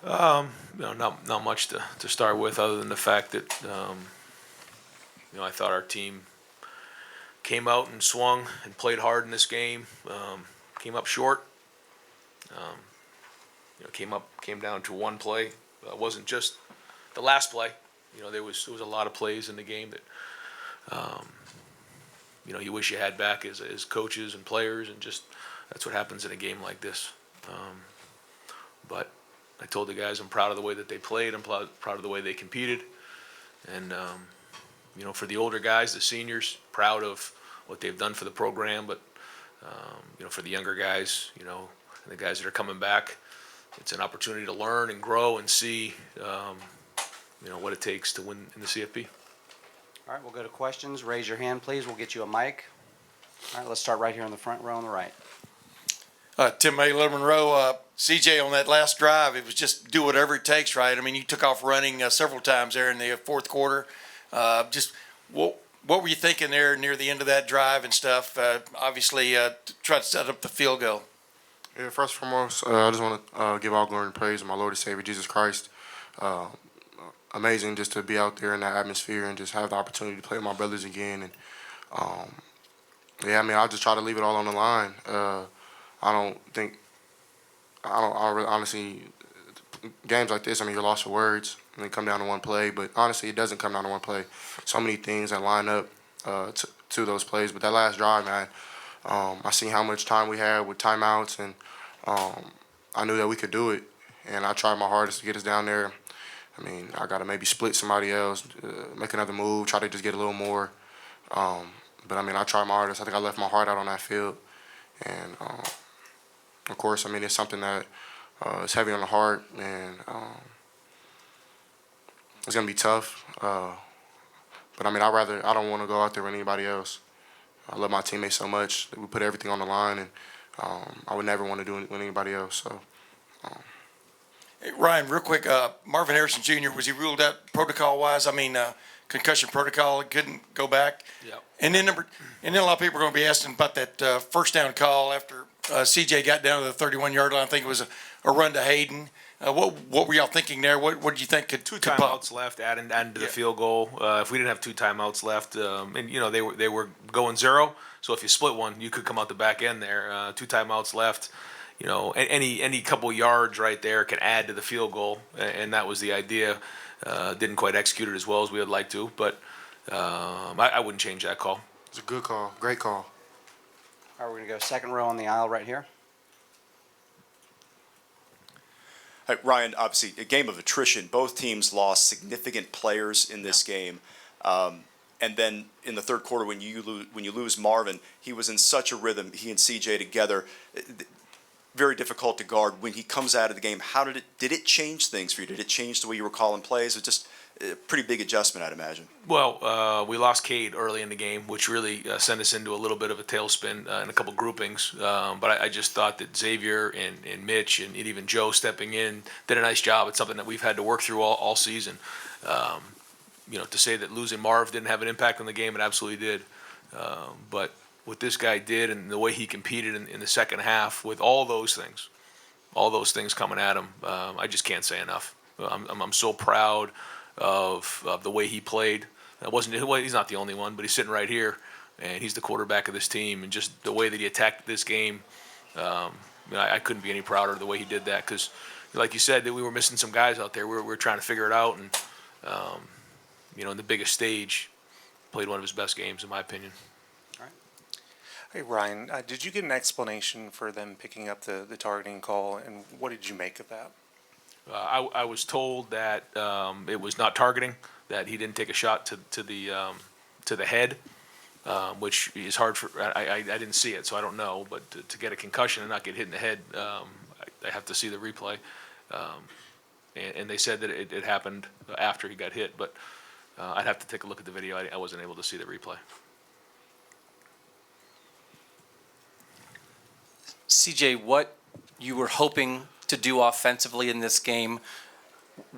Not much to start with, other than the fact that I thought our team came out and swung and played hard in this game. Came up short. Um, came down to one play. It wasn't just the last play. There was a lot of plays in the game that you wish you had back as coaches and players, and just that's what happens in a game like this. But I told the guys I'm proud of the way that they played. I'm proud of the way they competed, and for the older guys, the seniors, proud of what they've done for the program. But for the younger guys, and the guys that are coming back, it's an opportunity to learn and grow and see, what it takes to win in the CFP. All right, we'll go to questions. Raise your hand, please. We'll get you a mic. All right, let's start right here in the front row on the right. Tim May, Little Monroe. CJ, on that last drive, it was just do whatever it takes, right? I mean, you took off running several times there in the fourth quarter. Just what were you thinking there near the end of that drive and stuff? Obviously, to try to set up the field goal. Yeah, first and foremost, I just want to give all glory and praise to my Lord and Savior, Jesus Christ. Amazing just to be out there in that atmosphere and just have the opportunity to play with my brothers again. And, I'll just try to leave it all on the line. I really, honestly, games like this, you're lost for words and they come down to one play. But honestly, it doesn't come down to one play. So many things that line up to those plays. But that last drive, man, I seen how much time we had with timeouts, and I knew that we could do it. And I tried my hardest to get us down there. I got to maybe split somebody else, make another move, try to just get a little more. But I tried my hardest. I think I left my heart out on that field. And, of course, it's something that is heavy on the heart, and it's going to be tough. But, I don't want to go out there with anybody else. I love my teammates so much that we put everything on the line, and I would never want to do it with anybody else. So. Hey, Ryan, real quick, Marvin Harrison Jr., was he ruled out protocol-wise? Concussion protocol, couldn't go back. Yep. And then a lot of people are going to be asking about that first down call after CJ got down to the 31-yard line. I think it was a run to Hayden. What were y'all thinking there? What did you think could Two could pop? timeouts left, adding to the field goal. If we didn't have two timeouts left, and they were going zero, so if you split one, you could come out the back end there. Two timeouts left. Any couple yards right there can add to the field goal, and that was the idea. Didn't quite execute it as well as we would like to, but I wouldn't change that call. It's a good call, great call. All right, we're going to go second row on the aisle right here. Hey, Ryan, obviously a game of attrition. Both teams lost significant players in this game. And then in the third quarter, when you lose Marvin, he was in such a rhythm, he and CJ together. Very difficult to guard. When he comes out of the game, did it change things for you? Did it change the way you were calling plays? It was just a pretty big adjustment, I'd imagine. Well, we lost Cade early in the game, which really sent us into a little bit of a tailspin in a couple groupings. But I just thought that Xavier and Mitch and even Joe stepping in did a nice job. It's something that we've had to work through all season. To say that losing Marv didn't have an impact on the game, it absolutely did. But what this guy did and the way he competed in the second half with all those things coming at him, I just can't say enough. I'm so proud of the way he played. He's not the only one, but he's sitting right here, and he's the quarterback of this team. And just the way that he attacked this game, I couldn't be any prouder of the way he did that. Because, like you said, that we were missing some guys out there. We were trying to figure it out, and in the biggest stage, played one of his best games, in my opinion. Hey, Ryan, did you get an explanation for them picking up the targeting call, and what did you make of that? I was told that it was not targeting, that he didn't take a shot to the head, which is hard for. I didn't see it, so I don't know. But to get a concussion and not get hit in the head, I have to see the replay. And they said that it happened after he got hit, but I'd have to take a look at the video. I wasn't able to see the replay. CJ, what you were hoping to do offensively in this game,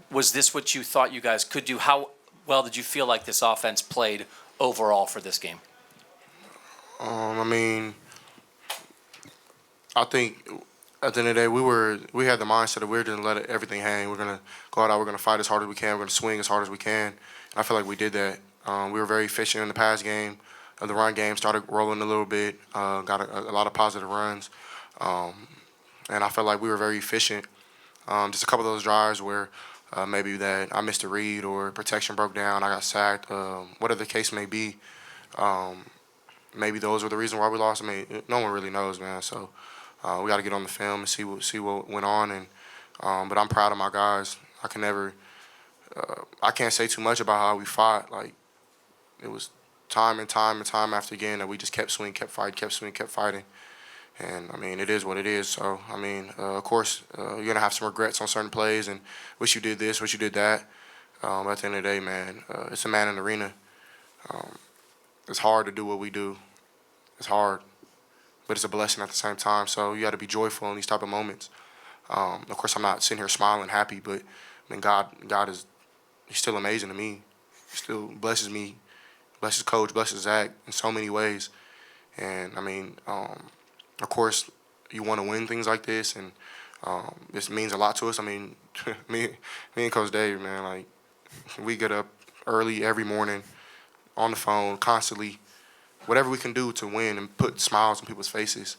was this what you thought you guys could do? How well did you feel like this offense played overall for this game? I think at the end of the day, we had the mindset that we were going to let everything hang. We're going to go out, we're going to fight as hard as we can, we're going to swing as hard as we can. And I feel like we did that. We were very efficient in the pass game. The run game started rolling a little bit, got a lot of positive runs. And I felt like we were very efficient. Just a couple of those drives where maybe that I missed a read or protection broke down, I got sacked, whatever the case may be. Maybe those were the reason why we lost. I mean, no one really knows, man. So we got to get on the film and see what went on. And but I'm proud of my guys. I can't say too much about how we fought. Like it was time and time after again that we just kept swinging, kept fighting. And I mean, it is what it is. So I mean, of course, you're gonna have some regrets on certain plays and wish you did this, wish you did that. But at the end of the day, man, it's a man in the arena. It's hard to do what we do. It's hard, but it's a blessing at the same time. So you got to be joyful in these type of moments. Of course, I'm not sitting here smiling, happy, but I mean, God He's still amazing to me. He still blesses me, blesses Coach, blesses Zach in so many ways. And I mean, of course, you want to win things like this, and this means a lot to us. I mean, me and Coach Dave, man, like we get up early every morning, on the phone, constantly, whatever we can do to win and put smiles on people's faces.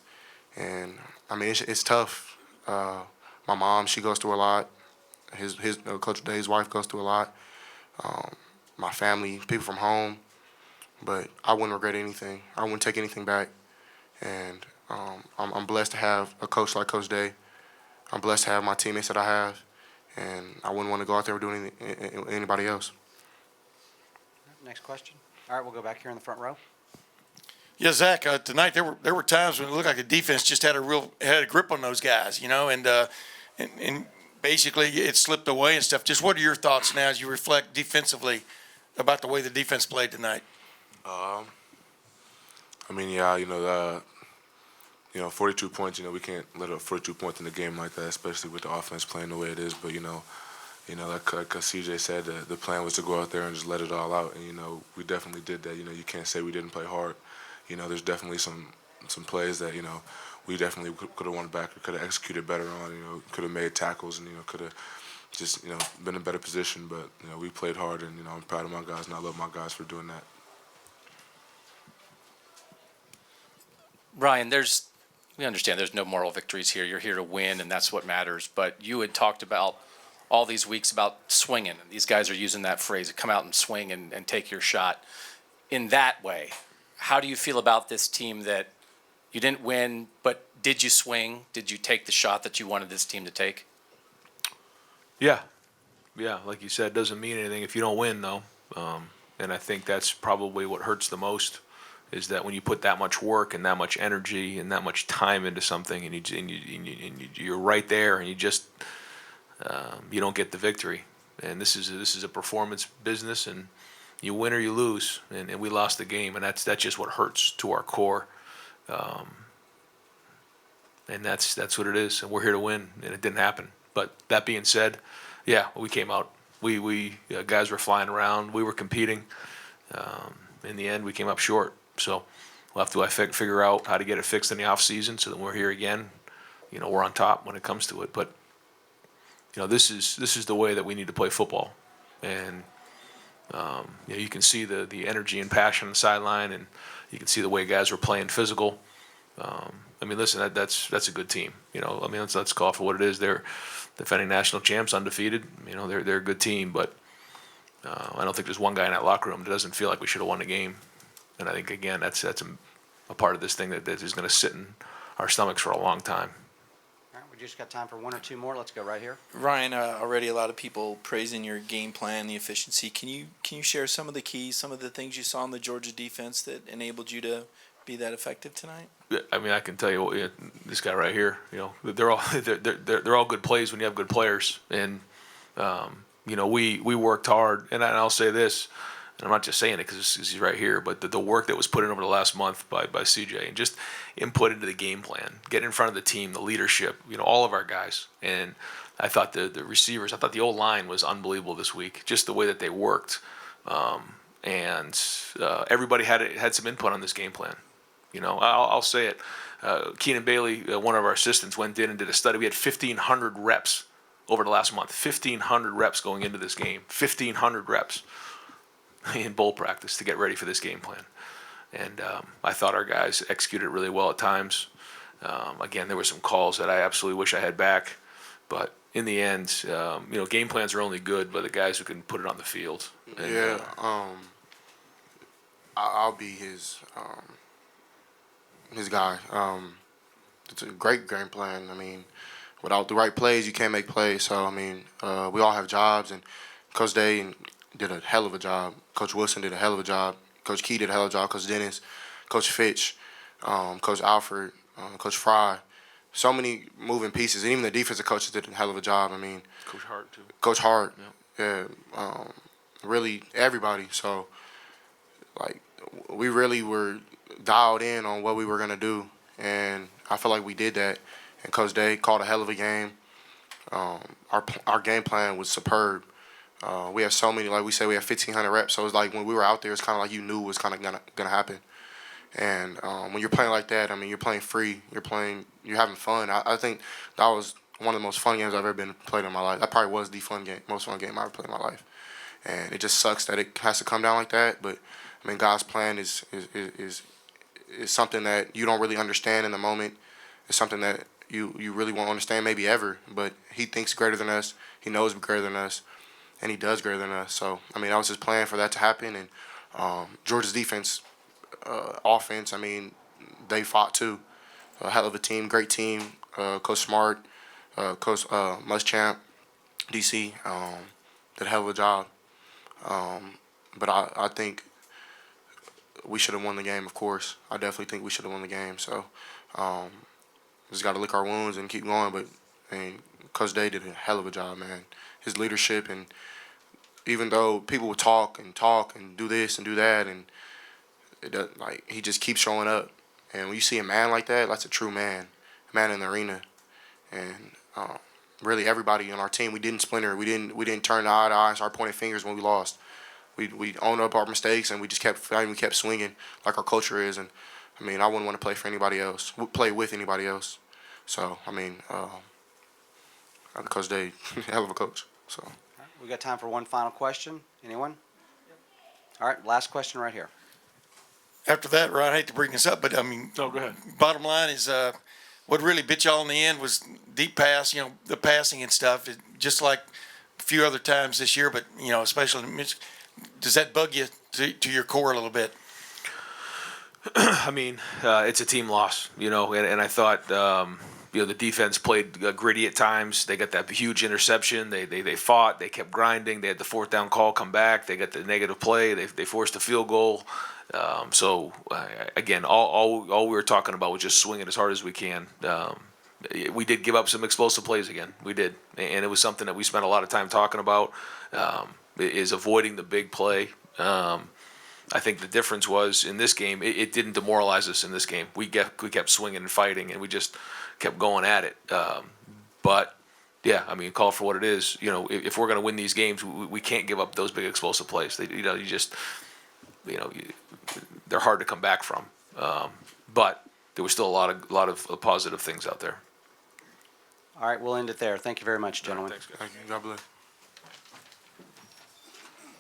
And I mean, it's tough. My mom, she goes through a lot. His Coach Dave's wife goes through a lot. My family, people from home. But I wouldn't regret anything. I wouldn't take anything back. And I'm blessed to have a coach like Coach Day. I'm blessed to have my teammates that I have. And I wouldn't want to go out there and do anybody else. Next question. All right, we'll go back here in the front row. Yeah, Zach. Tonight there were times when it looked like the defense just had a grip on those guys, you know, and basically it slipped away and stuff. Just what are your thoughts now as you reflect defensively about the way the defense played tonight? I mean, yeah, 42 points. We can't let up 42 points in a game like that, especially with the offense playing the way it is. But like CJ said, the plan was to go out there and just let it all out, and we definitely did that. You can't say we didn't play hard. There's definitely some plays that we definitely could have won back, or could have executed better on. Could have made tackles, and could have just been in a better position. But we played hard, and I'm proud of my guys, and I love my guys for doing that. Ryan, we understand there's no moral victories here. You're here to win, and that's what matters. But you had talked about all these weeks about swinging, and these guys are using that phrase, come out and swing and take your shot. In that way, how do you feel about this team that you didn't win, but did you swing? Did you take the shot that you wanted this team to take? Yeah, like you said, it doesn't mean anything if you don't win, though. And I think that's probably what hurts the most, is that when you put that much work and that much energy and that much time into something, and you're right there, and you just you don't get the victory. And this is a performance business, and you win or you lose, and we lost the game, and that's just what hurts to our core. And that's what it is, and we're here to win, and it didn't happen. But that being said, yeah, we came out. We guys were flying around. We were competing. In the end, we came up short. So we'll have to figure out how to get it fixed in the off season, so that when we're here again, we're on top when it comes to it. But this is the way that we need to play football, and you can see the energy and passion on the sideline, and you can see the way guys were playing physical. I mean, listen, that's a good team. Let's call it for what it is. They're defending national champs, undefeated. They're a good team, but I don't think there's one guy in that locker room that doesn't feel like we should have won the game. And I think, again, that's a part of this thing that is going to sit in our stomachs for a long time. All right, we just got time for one or two more. Let's go right here. Ryan, already a lot of people praising your game plan, the efficiency. Can you share some of the keys, some of the things you saw in the Georgia defense that enabled you to be that effective tonight? I mean, I can tell you, this guy right here, they're all good plays when you have good players, and we worked hard, and I'll say this, and I'm not just saying it because he's right here, but the work that was put in over the last month by CJ, and just input into the game plan, get in front of the team, the leadership, all of our guys. And I thought the receivers, I thought the old line was unbelievable this week, just the way that they worked, and everybody had some input on this game plan. I'll say it. Keenan Bailey, one of our assistants, went in and did a study. We had 1,500 reps over the last month. 1,500 reps going into this game. 1,500 reps in bowl practice to get ready for this game plan. And I thought our guys executed really well at times. Again, there were some calls that I absolutely wish I had back, but in the end, game plans are only good by the guys who can put it on the field. And, Yeah, I'll be his guy. It's a great game plan. I mean, without the right plays, you can't make plays. So I mean, we all have jobs, and Coach Day did a hell of a job. Coach Wilson did a hell of a job. Coach Key did a hell of a job. Coach Dennis, Coach Fitch, Coach Alfred, Coach Fry. So many moving pieces, and even the defensive coaches did a hell of a job. I mean, Coach Hart too. Coach Hart, Yeah. yeah, really everybody. So, like, we really were dialed in on what we were gonna do, and I feel like we did that. And Coach Day called a hell of a game. Our game plan was superb. We have so many, like we said, we have 1,500 reps. So it's like when we were out there, it's kind of like you knew was kind of gonna happen. And when you're playing like that, I mean, you're playing free. You're having fun. I think that was one of the most fun games I've ever been played in my life. That probably was the most fun game I ever played in my life. And it just sucks that it has to come down like that. But I mean, God's plan is something that you don't really understand in the moment. It's something that you really won't understand maybe ever. But He thinks greater than us. He knows greater than us. And He does greater than us. So, I mean, that was His plan for that to happen. And Georgia's defense, offense, I mean, they fought too. A hell of a team, great team. Coach Smart, Coach Muschamp, DC, did a hell of a job. But I think we should have won the game, of course. I definitely think we should have won the game. So just got to lick our wounds and keep going. But Coach Day did a hell of a job, man. His leadership, and even though people would talk and do this and do that, and it does, like, he just keeps showing up. And when you see a man like that, that's a true man, a man in the arena. And really, everybody on our team, we didn't splinter. We didn't turn eye to eye and start pointing fingers when we lost. We owned up our mistakes, and we just kept fighting. We kept swinging like our culture is. And I mean, I wouldn't want to play for anybody else. Play with anybody else. So I mean, Coach Day, hell of a coach. So We got time for one final question. Anyone? All right, last question right here. After that, Ryan, I hate to bring this up, but I mean, No, go ahead. bottom line is what really bit y'all in the end was deep pass, the passing and stuff, just like a few other times this year, but, especially, does that bug you to your core a little bit? I mean, it's a team loss, and I thought, the defense played gritty at times. They got that huge interception. They fought. They kept grinding. They had the fourth down call come back. They got the negative play. They forced a field goal. So again, all we were talking about was just swinging as hard as we can. We did give up some explosive plays again. We did, and it was something that we spent a lot of time talking about. Is avoiding the big play. I think the difference was in this game, it didn't demoralize us in this game. We kept swinging and fighting, and we just kept going at it. But yeah, I mean, call for what it is. If we're going to win these games, we can't give up those big explosive plays. They're hard to come back from. But there was still a lot of positive things out there. All right, we'll end it there. Thank you very much, gentlemen. Thanks, guys. thank you. God bless.